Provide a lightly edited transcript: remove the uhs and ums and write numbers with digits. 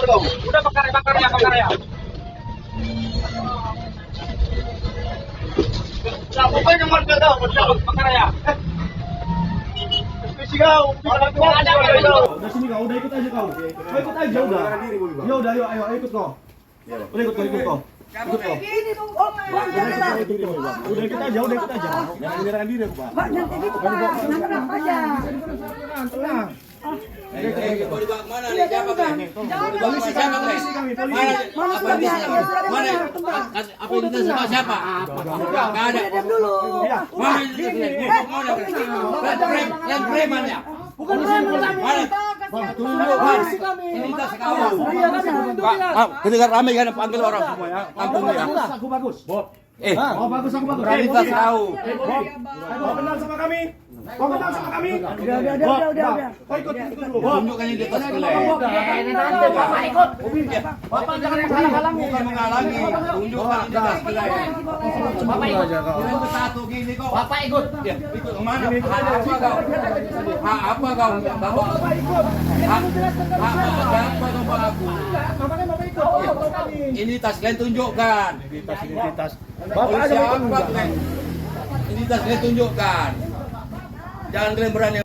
kau. Udah bakar ya. Apa yang mau kau? Bakar ya. Isi kau. Udah sini kau, udah ikut aja kau. Kau ikut aja udah. Ya udah, ayo ikut kau. Udah ikut kau. Ikut kau. Udah ikut aja. Jangan menyerahkan diri aku, Pak. Pak, nanti gitu Pak, tenang aja. Tenang. Mau dibawa kemana nih? Siapa nih? Polisi kami. Mana? Apa yang kita sama siapa? Gak ada. Dulu. Mana ini? Yang preman ya? Bukan preman. Ini kita sekawan. Pak, ketika ramai kan panggil orang semua ya. Kampung ya. Aku bagus. Bob. Oh bagus, aku bagus. Kita tahu. Bob, kau kenal sama kami? Udah. Kau ikut dulu. Bob. Tunjukkan identitas kalian. Bapak ikut. Bapak jangan menghalang-halangi. Bukan menghalangi. Tunjukkan identitas kalian. Bapak ikut. Kita bersatu gini kok. Bapak ikut. Ya, ikut kemana? Apa kau? Apa kau? Bapak ikut. Apa kau aku? Bapak ikut. Identitas kalian tunjukkan. Identitas. Polisi apa kalian? Identitas kalian tunjukkan. Jangan kalian berani